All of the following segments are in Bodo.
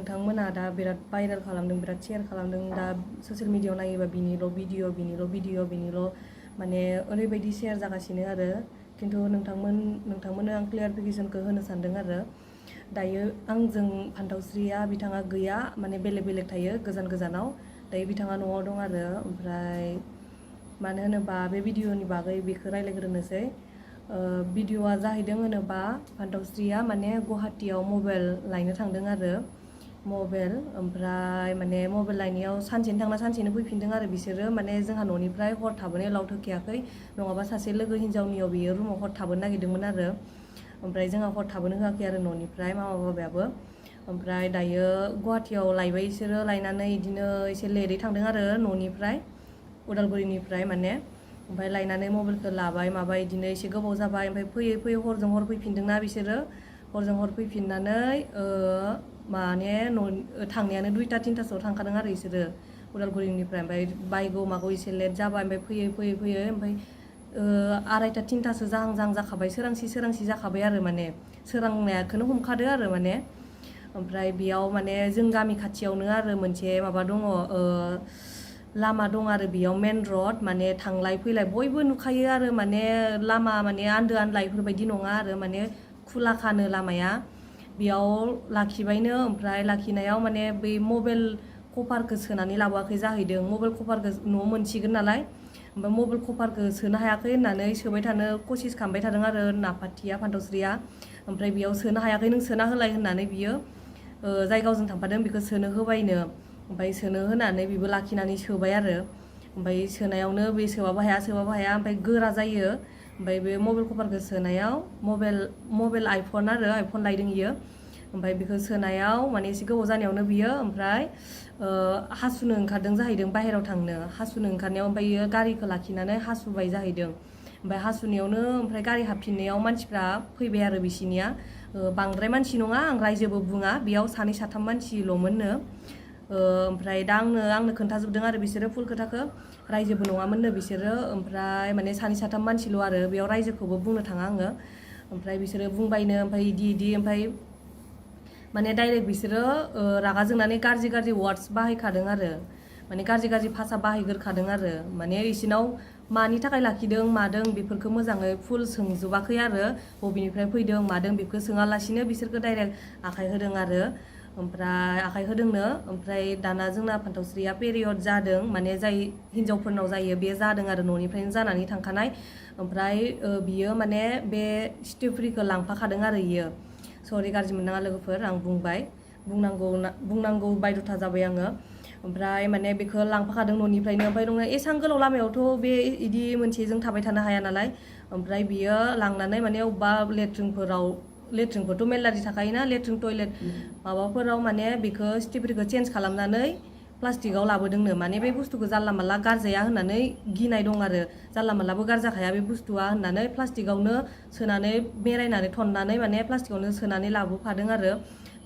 नोंथांमोना दा बिराद भाइरेल खालामदों बिराद शेयार खालामदों दा ससियेल मिडियायाव नायोबा बिनिल' भिडिअ माने ओरैबायदि शेयार जागासिनो आरो खिन्थु नोंथांमोननो आं क्लियारिफिकेसनखौ होनो सानदों आरो दायो आंजों फान्थावस्रिया बिथाङा गैया माने बेलेग थायो गोजानाव दायो बिथाङा न'आव दं आरो ओमफ्राय मानो होनोबा बे भिडिअनि बागै बेखौ रायलायग्रोनोसै भिडिअआ जाहैदों होनोबा फान्थावस्रिया माने गुवाहाटीयाव मबाइल लायनो थांदों आरो ओमफ्राय माने मबाइल लायनायाव सानसेनो थांना सानसेनो फैफिनदों आरो बिसोरो माने जोंहा न'निफ्राय हर थाबोनाय लाव थोखैयाखै नङाबा सासे लोगो हिन्जावनियाव बियो रुमाव हर थाबोनो नागिरदोंमोन आरो ओमफ्राय जोंहा हर थाबोनो होआखै आरो न'निफ्राय मामा बाबायाबो ओमफ्राय दायो गुवाहाटीयाव लायबाय बिसोरो लायनानै बिदिनो एसे लेटै थांदों आरो न'निफ्राय उदालगुरिनिफ्राय माने ओमफ्राय लायनानै मबाइलखौ लाबाय माबाय बिदिनो एसे गोबाव जाबाय ओमफ्राय फैयै हरजों हर फैफिनदोंना बिसोरो हरजों हर फैफिननानै माने थांनायानो 2टा 3टासोआव थांखादों आरो बिसोरो उदालगुरिनिफ्राय ओमफ्राय बायगौ मागौ एसे लेट जाबाय ओमफ्राय फैयै ओमफ्राय 2टा 3टासो जाहां जाखाबाय सोरांसि जाखाबाय आरो माने सोरांनायखौनो हमखादो आरो माने ओमफ्राय बेयाव माने जों गामि खाथियावनो आरो मोनसे माबा दङ लामा दं आरो बेयाव मेन रड माने थांलाय फैलाय बयबो नुखायो आरो माने लामा माने आन्दो आनला बेफोरबायदि नङा आरो माने खुलाखानो लामाया बेयाव लाखिबायनो ओमफ्राय लाखिनायाव माने बै मबाइल कभारखौ सोनानै लाबोआखै जाहैदों मबाइल कभारखौ न'आव मोनसिगोन नालाय ओमफ्राय मबाइल कभारखौ सोनो हायाखै होननानै सोबाय थानो कसिस खालामबाय थादों आरो नाफाथिया फान्थावस्रिया ओमफ्राय बेयाव सोनो हायाखै नों सोना होलाय होननानै बियो जाय गावजों थांफादों बेखौ सोनो होबायनो ओमफ्राय सोनो होनानै बेबो लाखिनानै सोबाय आरो ओमफ्राय सोनायावनो बे सोबाबो हाया ओमफ्राय गोरा जायो ओमफ्राय बे मबाइल कभारखौ सोनायाव मबाइल आइफन लायदों इयो ओमफ्राय बेखौ सोनायाव माने एसे गोबाव जानायावनो बियो ओमफ्राय हासुनो ओंखारदों जाहैदों बाहेराव थांनो हासुनो ओंखारनायाव ओमफ्राय इयो गारिखौ लाखिनानै हासुबाय जाहैदों ओमफ्राय हासुनायावनो ओमफ्राय गारि हाबफिननायाव मानसिफ्रा फैबाय आरो बिसिनिया बांद्राय मानसि नङा आं रायजोबो बुङा बेयाव 2 3 मानसिल'मोननो ओमफ्राय दा आंनो खोन्थाजोबदों आरो बिसोरो फुल खोथाखौ रायजोबो नङामोननो बिसोरो ओमफ्राय माने 2 3 मानसिल' आरो बेयाव रायजोखौबो बुंनो थाङा आङो ओमफ्राय बिसोरो बुंबायनो ओमफ्राय इदि ओमफ्राय माने डाइरेक्ट बिसोरो रागा जोंनानै गाज्रि वार्डस बाहायखादों आरो माने गाज्रि भाषा बाहायग्रोखादों आरो माने इसिनाव मानि थाखाय लाखिदों मादों बेफोरखौ मोजाङै फुल सोंजोबाखै आरो बबेनिफ्राय फैदों मादों बेखौ सोङालासिनो बिसोरखौ डाइरेक्ट आखाइ होदों आरो ओमफ्राय आखाइ होदोंनो ओमफ्राय दाना जोंना फान्थावस्रिया पेरियड जादों माने जाय हिन्जावफोरनाव जायो बे जादों आरो न'निफ्रायनो जानानै थांखानाय ओमफ्राय बियो माने बे स्टेफ्रिखौ लांफाखादों आरो इयो सरि गाज्रि मोननाङा लोगोफोर आं बुंनांगौ बायद'था जाबाय आङो ओमफ्राय माने बेखौ लांफाखादों न'निफ्रायनो ओमफ्राय एसां गोलाव लामायावथ' बे इदि मोनसेजों थाबाय थानो हाया नालाय ओमफ्राय बियो लांनानै माने अबेबा लेट्रिनफोरथ' मेरलादि थाखायोना लेट्रिन टयलेट माबाफोराव माने बेखौ स्टेफ्रिखौ चेन्ज खालामनानै प्लास्टिकआव लाबोदोंनो माने बे बुस्थुखौ जानला मानला गारजाया होननानै गिनाय दं आरो जानला मानलाबो गारजाखाया बे बुस्थुआ होननानै प्लास्टिकआवनो सोनानै बेरायनानै थननानै माने प्लास्टिकआवनो सोनानै लाबोफादों आरो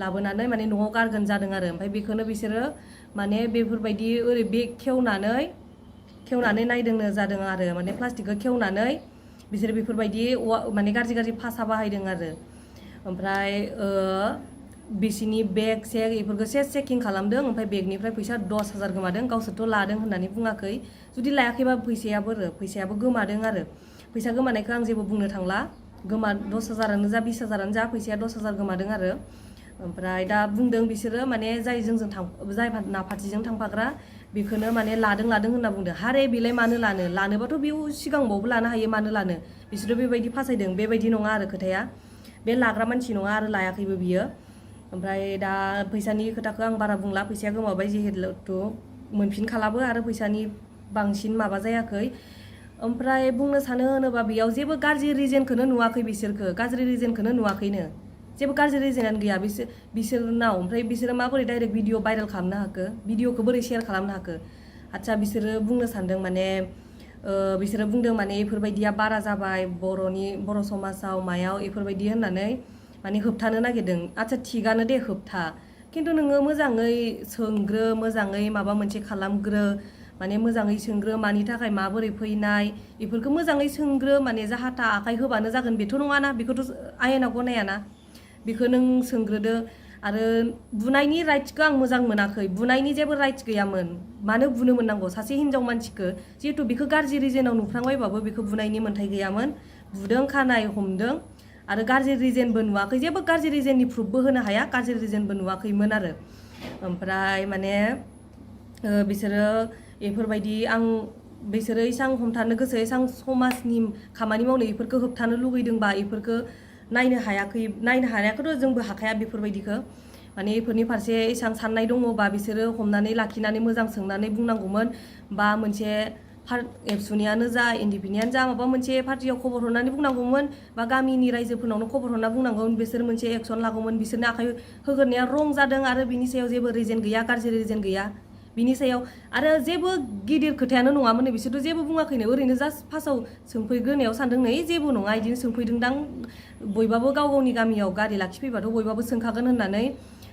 लाबोनानै माने न'आव गारगोन जादों आरो ओमफ्राय बेखौनो बिसोरो माने बेफोरबायदि बे खेवनानै नायदोंनो जादों आरो माने प्लास्टिकखौ खेवनानै बिसोरो बेफोरबायदि माने गाज्रि भाषा बाहायदों आरो ओमफ्राय बिसिनि बेग सेग बेफोरखौ चेकिं खालामदों ओमफ्राय बेगनिफ्राय फैसा 10,000 गोमादों गावसोरथ' लादों होननानै बुङाखै जुदि लायाखैबा फैसायाबो गोमादों आरो फैसा गोमानायखौ आं जेबो बुंनो थांला 10,000आनो जा 20,000आनो जा फैसाया 10,000 गोमादों आरो ओमफ्राय दा बुंदों बिसोरो माने जाय नाफाथिजों थांफाग्रा बेखौनो माने लादों होनना बुंदों हारे बेलाय मानो लानोबाथ' बेयाव सिगांबावबो लानो हायो मानो लानो बिसोरो बेबायदि फासायदों बेबायदि नङा आरो खोथाया बे लाग्रा मानसि नङा आरो लायाखैबो बियो ओमफ्राय दा फैसानि खोथाखौ आं बारा बुंला फैसाया गोमाबाय जिहेतु मोनफिनखालाबो आरो फैसानि बांसिन माबा जायाखै ओमफ्राय बुंनो सानो होनोबा बेयाव जेबो गाज्रि रिजनखौनो नुवाखै जेबो गाज्रि रिजनानो गैया बिसोरनाव ओमफ्राय बिसोरो माबोरै डाइरेक्ट भिडिअ भाइरेल खालामनो हाखो भिडिअखौ बोरै शेयार खालामनो हाखो आदसा बिसोरो बुंनो सानदों माने बिसोरो बुंदों माने बेफोरबायदिया बारा जाबाय बर' समाजाव मायाव बेफोरबायदि होननानै माने होबथानो नागिरदों आदसा थिगानो दे होबथा खिन्थु नोङो मोजाङै सोंग्रो मोजाङै माबा मोनसे खालामग्रो माने मोजाङै सोंग्रो मानि थाखाय माबोरै फैनाय बेफोरखौ मोजाङै सोंग्रो माने जाहाथा आखाइ होबानो जागोन बेथ' नङाना बेखौथ' आयेना गनायाना बेखौ नों सोंग्रोदो आरो बुनायनि राइट्सखौ आं मोजां मोनाखै बुनायनि जेबो राइट्स गैयामोन मानो बुनो मोननांगौ सासे हिनजाव मानसिखौ जिहेतु बेखौ गाज्रि रिजनाव नुफ्रांबायबाबो बेखौ बुनायनि मोन्थाय गैयामोन बुदों खानाय हमदों आरो गाज्रि रिजनबो नुवाखै जेबो गाज्रि रिजननि प्रुफबो होनो हाया गाज्रि रिजनबो नुवाखैमोन आरो ओमफ्राय माने बिसोरो बेफोरबायदि बिसोरो इसां हमथानो गोसो इसां समाजनि खामानि मावनो बेफोरखौ होबथानो लुगैदोंबा बेफोरखौ नायनो हायाखैथ' जोंबो हाखाया बेफोरबायदिखौ माने बेफोरनि फारसे इसां साननाय दङबा बिसोरो हमनानै लाखिनानै मोजां सोंनानै बुंनांगौमोन बा मोनसे एबसुनियानो जा एनडिपिनियानो जा माबा मोनसे पार्टियाव खबर हरनानै बुंनांगौमोन बा गामिनि रायजोफोरनावनो खबर हरना बुंनांगौमोन बिसोर मोनसे एक्सन लागौमोन बिसोरनो आखाइ होग्रोनाया रं जादों आरो बिनि सायाव जेबो रिजन गैया गाज्रि रिजन गैया बिनि सायाव आरो जेबो गिदिर खोथायानो नङामोन बिसोरथ' जेबो बुङाखैनो ओरैनो जास्ट फार्स्टआव सोंफैग्रोनायाव सानदों नै जेबो नङा बिदिनो सोंफैदोंदां बयबाबो गाव गावनि गामियाव गारि लाखिफैबाथ' बयबाबो सोंखागोन होननानै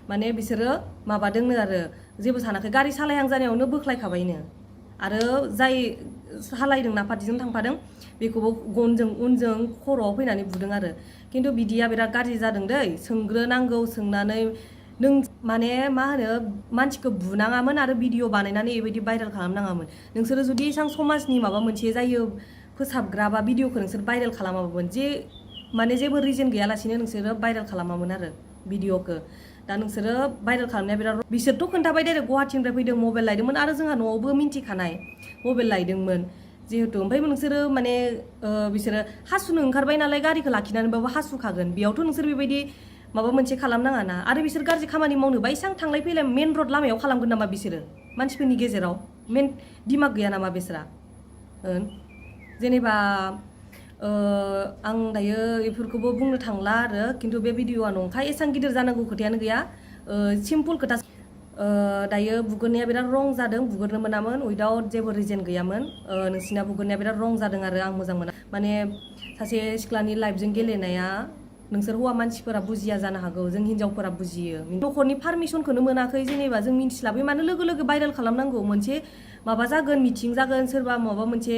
माने बिसोरो माबादोंनो आरो जेबो सानाखै गारि सालायहां जानायावनो बोख्लायखाबायनो आरो जाय सालायदोंना पार्टिजों थांफादों बेखौबो गनजों उनजों खर'आव फैनानै बुदों आरो खिन्थु बिदिया बिराद गाज्रि जादों दै सोंग्रोनांगौ सोंनानै नों माने मा होनो मानसिखौ बुनाङामोन आरो भिडिअ बानायनानै बेबायदि भाइरेल खालामनाङामोन नोंसोरो जुदि एसां समाजनि माबा मोनसे जायो फोसाबग्रा बा भिडिअखौ नोंसोर भाइरेल खालामामोन माने जेबो रिजन गैयालासिनो नोंसोरो भाइरेल खालामामोन आरो भिडिअखौ दा नोंसोरो भाइरेल खालामनाया बिराद बिसोरथ' खोन्थाबाय डाइरेक्ट गुवाहाटीनिफ्राय फैदों मबाइल लायदोंमोन आरो जोंहा न'आवबो मिन्थिखानाय मबाइल लायदोंमोन जिहेतु ओमफ्राय नोंसोरो माने बिसोरो हासुनो ओंखारबाय नालाय गारिखौ लाखिनानैबाबो हासुखागोन बेयावथ' नोंसोर बेबायदि माबा मोनसे खालामनाङा ना आरो बिसोर गाज्रि खामानि मावनोबा इसां थांलाय फैलाय मेन रड लामायाव खालामगोन नामा बिसोरो मानसिफोरनि गेजेराव मेन दिमाग गैया नामा बिसोरा जेनेबा आं दायो बेफोरखौबो बुंनो थांला आरो खिन्थु बे भिडिअआ नंखाय एसां गिदिर जानांगौ खोथायानो गैया सिम्पल खोथा दायो बुगोरनाया बिराद रं जादों बुगोरनो मोनामोन उइदाउट जेबो रिजन गैयामोन नोंसिना बुगोरनाया बिराद रं जादों आरो आं मोजां मोना माने सासे सिख्लानि लाइफजों गेलेनाया नोंसोर हौवा मानसिफोरा बुजिया जानो हागौ जों हिन्जावफोरा बुजियो न'खरनि पारमिसनखौनो मोनाखै जेनेबा जों मिन्थिलाबै मानो लोगो लोगो भाइरेल खालामनांगौ मोनसे माबा जागोन मिटिं जागोन सोरबा माबा मोनसे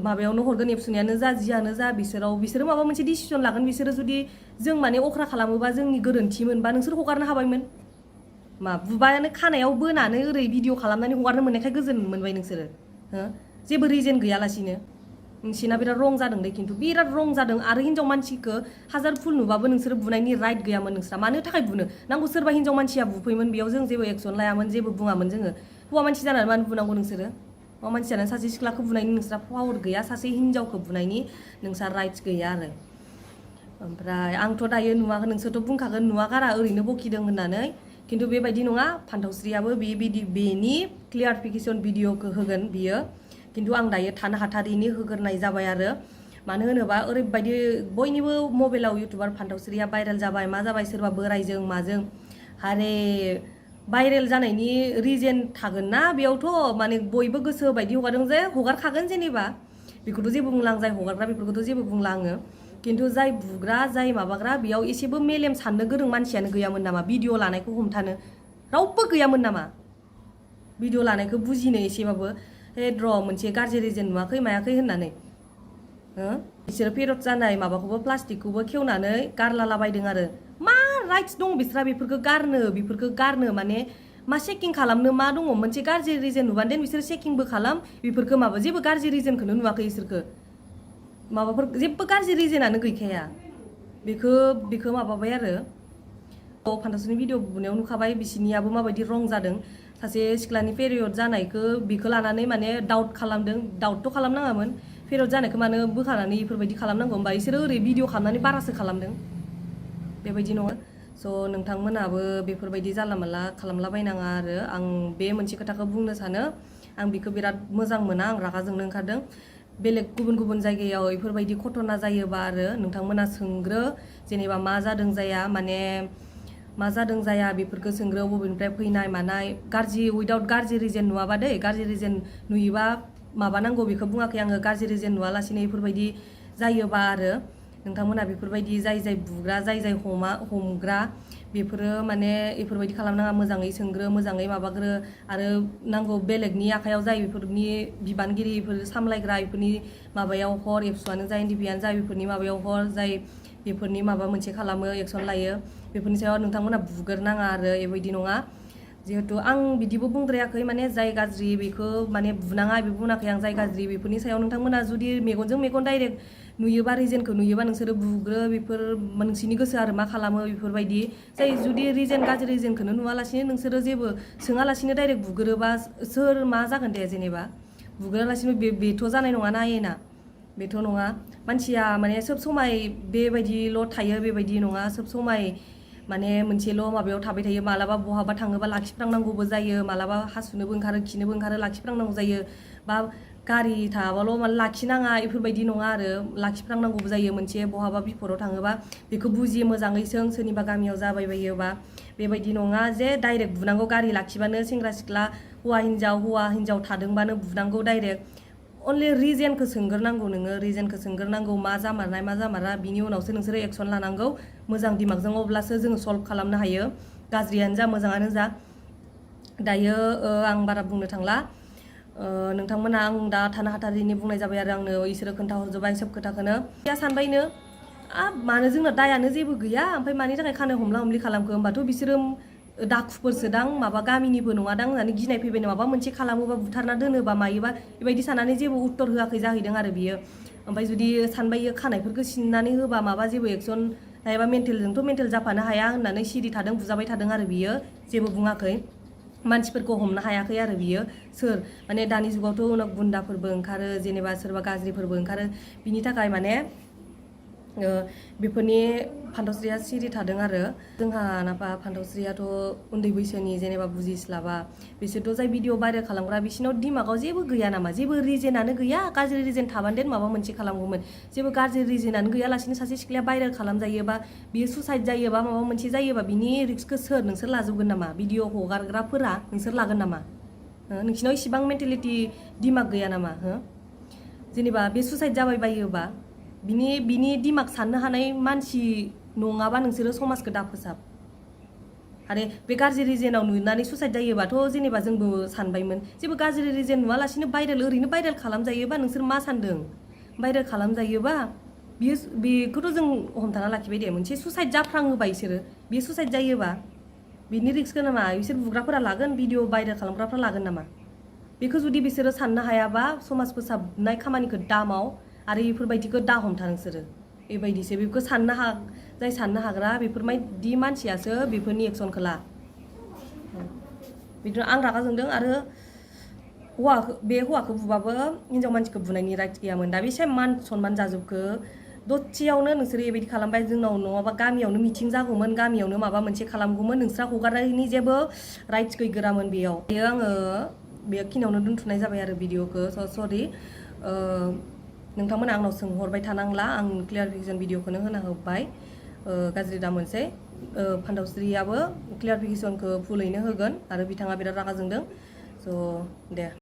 माबायावनो हरगोन एबसुनियानो जा जियानो जा बिसोरो माबा मोनसे डिसिसन लागोन बिसोरो जुदि जों माने अख्रा खालामोबा जोंनि गोरोन्थिमोनबा नोंसोर हगारनो हाबायमोन मा बुबायानो खानायाव बोनानै ओरै भिडिअ खालामनानै हगारनो मोननायखाय गोजोन मोनबाय नोंसोरो जेबो रिजन गैयालासिनो नोंसिना बिराद रं जादों दे खिन्थु बिराद रं जादों आरो हिन्जाव मानसिखौ हाजार फुल नुबाबो नोंसोर बुनायनि राइट गैयामोन नोंस्रा मानो थाखाय बुनो नांगौ सोरबा हिन्जाव मानसिया बुफैमोन बेयाव जों जेबो एक्सन लायामोन जेबो बुङामोन जोङो हौवा मानसि जानानै मानो बुनांगौ नोंसोरो हौवा मानसि जानानै सासे सिख्लाखौ बुनायनि नोंस्रा पावार गैया सासे हिन्जावखौ बुनायनि नोंस्रा राइट्स गैया आरो ओमफ्राय आंथ' दायो नुवाखै नोंसोरथ' बुंखागोन नुवागारा ओरैनो बखिदों होननानै खिन्थु बेबायदि नङा फान्थावस्रियाबो बेनि क्लियारिफिकेसन भिडिअखौ होगोन बियो खिन्थु आं दायो थानो हाथारिनि होग्रोनाय जाबाय आरो मानो होनोबा ओरैबायदि बयनिबो मबाइलाव इउटुबार फान्थावस्रिया भाइरेल जाबाय मा जाबाय सोरबा बोरायजों माजों हारे भाइरेल जानायनि रिजन थागोन ना बेयावथ' माने बयबो गोसो बायदि हगारदों जे हगारखागोन जेनेबा बेखौथ' जेबो बुंला आं जाय हगारग्रा बेफोरखौथ' जेबो बुंला आङो खिन्थु जाय बुग्रा जाय माबाग्रा बेयाव एसेबो मेलेम साननो गोरों मानसियानो गैयामोन नामा भिडिअ लानायखौ हमथानो रावबो गैयामोन नामा भिडिअ लानायखौ बुजिनो एसेबाबो र' मोनसे गाज्रि रिजन नुवाखै मायाखै होननानै बिसोरो पेरड जानाय माबाखौबो प्लास्टिकखौबो खेवनानै गारलालाबायदों आरो मा राइट्स दं बिस्रा बेफोरखौ गारनो माने मा चेकिं खालामनो मा दङ मोनसे गाज्रि रिजन नुबानो देन बिसोर चेकिंबो खालाम बेफोरखौ माबा जेबो गाज्रि रिजनखौनो नुवाखै बिसोरखो माबाफोर जेबो गाज्रि रिजनानो गैखाया बेखौ माबाबाय आरो फान्थावस्रिनि भिडिअ बुनायाव नुखाबाय बिसिनियाबो माबायदि रं जादों सासे सिख्लानि पेरियड जानायखौ बेखौ लानानै माने दाउटथ' खालामनाङामोन पेरियड जानायखौ मानो बोखानानै बेफोरबायदि खालामनांगौ होमबा बिसोरो ओरै भिडिअ खालामनानै बारासो खालामदों बेबायदि नङा स' नोंथांमोनाबो बेफोरबायदि जानला मानला खालामलाबायनाङा आरो आं बे मोनसे खोथाखौ बुंनो सानो आं बेखौ बिराद मोजां मोना आं रागा जोंनो ओंखारदों बेलेग गुबुन जायगायाव बेफोरबायदि घटना जायोबा आरो नोंथांमोना सोंग्रो जेनेबा मा जादों जाया बेफोरखौ सोंग्रो बबेनिफ्राय फैनाय मानाय गाज्रि उइदाउट गाज्रि रिजन नुवाबा दै गाज्रि रिजन नुयोबा माबानांगौ बेखौ बुङाखै आङो गाज्रि रिजन नुवालासिनो बेफोरबायदि जायोबा आरो नोंथांमोना बेफोरबायदि जाय बुग्रा जाय हमग्रा बेफोरो माने बेफोरबायदि खालामनाङा मोजाङै सोंग्रो मोजाङै माबाग्रो आरो नांगौ बेलेगनि आखायाव जाय बेफोरनि बिबानगिरि बेफोर सामलायग्रा बेफोरनि माबायाव हर एबसुआनो जा एनडिपिआनो जा बेफोरनि माबायाव हर जाय बेफोरनि माबा मोनसे खालामो एक्सन लायो बेफोरनि सायाव नोंथांमोना बुग्रोनाङा आरो बेबायदि नङा जिहेतु आं बिदिबो बुंद्रायाखै माने जाय गाज्रि बेखौ माने बुनाङा बेबो बुङाखै आं जाय गाज्रि बेफोरनि सायाव नोंथांमोना जुदि मेगनजों मेगन डाइरेक्ट नुयोबा रिजेनखौ नुयोबा नोंसोरो बुग्रो बेफोर नोंसिनि गोसो आरो मा खालामो बेफोरबायदि जाय जुदि रिजेन गाज्रि रिजेनखौनो नुवालासिनो नोंसोरो जेबो सोङालासिनो डाइरेक्ट बुग्रोबा सोर मा जागोन दे जेनेबा बुग्रोलासिनो बेथ' जानाय नङा ना एना बेथ' नङा मानसिया माने सोब समाय बेबायदिल' थायो बेबायदि नङा सोब समाय माने मोनसेल' माबायाव थाबाय थायो मालाबा बहाबा थाङोबा लाखिफ्रांनांगौबो जायो मालाबा हासुनोबो ओंखारो खिनोबो ओंखारो लाखिफ्रांनांगौ जायो बा गारि थाबाल' माने लाखिनाङा बेफोरबायदि नङा आरो लाखिफ्रांनांगौबो जायो मोनसे बहाबा बिफदआव थाङोबा बेखौ बुजियो मोजाङै सोरनिबा गामियाव जाबाय बायोबा बेबायदि नङा जे डाइरेक्ट बुनांगौ गारि लाखिबानो सेंग्रा सिख्ला हौवा हिन्जाव थादोंबानो बुनांगौ डाइरेक्ट अनलि रिजेनखौ सोंग्रोनांगौ नोङो रिजेनखौ सोंग्रोनांगौ मा जामारनाय मा जामारा बिनि उनावसो नोंसोरो एक्सन लानांगौ मोजां दिमागजों अब्लासो जोङो सल्भ खालामनो हायो गाज्रियानो जा मोजाङानो जा दायो आं बारा बुंनो थांला नोंथांमोना आं दा थानो हाथारिनि बुंनाय जाबाय आरो आंनो इसोरो खोन्थाहरजोब्बाय सब खोथाखौनो या सानबायनो मानो जोंना दायानो जेबो गैया ओमफ्राय मानि थाखाय खानो हमला हमलि खालामखो होमबाथ' बिसोरो दाखुफोरसो दां माबा गामिनिबो नङा दां होननानै गिनाय फैबाय माबा मोनसे खालामोबा बुथारना दोनोबा मायोबा बेबायदि साननानै जेबो उत्तर होआखै जाहैदों आरो बियो ओमफ्राय जुदि सानबायो खानायफोरखौ सिननानै होबा माबा जेबो एक्सन लायाबा मेन्टेलजोंथ' मेन्टेल जाफानो हाया होननानै सिरि थादों बुजाबाय थादों आरो बियो जेबो बुङाखै मानसिफोरखौ हमनो हायाखै आरो बियो सोर माने दानि जुगावथ' उनाव गुन्दाफोरबो ओंखारो जेनेबा सोरबा गाज्रिफोरबो ओंखारो बिनि थाखाय माने बेफोरनि फान्थावस्रिया सिरि थादों आरो जोंहा नाफा फान्थावस्रियाथ' उन्दै बैसोनि जेनेबा बुजिस्लाबा बिसोरथ' जाय भिडिअ भाइरेल खालामग्रा बिसोरनाव दिमागाव जेबो गैया नामा जेबो रिजेनानो गैया गाज्रि रिजेन थाबानो देन माबा मोनसे खालामगौमोन जेबो गाज्रि रिजेनानो गैयालासिनो सासे सिख्लाया भाइरेल खालामजायोबा बियो सुसाइड जायोबा माबा मोनसे जायोबा बिनि रिस्कखौ सोर नोंसोर लाजोबगोन नामा भिडिअ हगारग्राफोरा नोंसोर लागोन नामा नोंसिनाव इसिबां मेन्टेलिटि दिमाग गैया नामा जेनेबा बे सुसाइड जाबाय बायोबा बिनि दिमाग साननो हानाय मानसि नङाबा नोंसोरो समाजखौ दाफोसाब आरो बे गाज्रि रिजेनाव नुनानै सुसाइड जायोबाथ' जेनेबा जोंबो सानबायमोन जेबो गाज्रि रिजेन नुवालासिनो ओरैनो भाइरेल खालामजायोबा नोंसोर मा सानदों भाइरेल खालामजायोबा बेखौथ' जों हमथाना लाखिबाय दे मोनसे सुसाइड जाफ्राङोबा बिसोरो बे सुसाइड जायोबा बिनि रिस्कखौ नामा बिसोर बुग्राफोरा लागोन भिडिअ भाइरेल खालामग्राफ्रा लागोन नामा बेखौ जुदि बिसोरो साननो हायाबा समाज फोसाबनाय खामानिखौ दामाव आरो बेफोरबायदिखौ दा हमथा नोंसोरो बेबायदिसो बेखौ जाय साननो हाग्रा बेफोरबायदि मानसियासो बेफोरनि एक्सनखौ ला बिदिनो आं रागा जोंदों आरो बे हौवाखौ बुबाबो हिन्जाव मानसिखौ बुनायनि राइट गैयामोन दा बेसे मान सनमान जाजोबखो दसेयावनो नोंसोरो बेबायदि खालामबाय जोंनाव नङाबा गामियावनो मिटिं जागौमोन गामियावनो माबा मोनसे खालामगौमोन नोंस्रा हगारनायनि जेबो राइट्स गैगोरामोन बेयाव आङो बेखिनियावनो दोनथ'नाय जाबाय आरो भिडिअखौ सरि नोंथांमोना आंनाव सोंहरबाय थानांला आं क्लियारिफिकेसन भिडिअखौनो होना होबाय गाज्रि दा मोनसे फान्थावस्रियाबो क्लियारिफिकेसनखौ फुलैनो होगोन आरो बिथाङा बिराद रागा जोंदों स' दे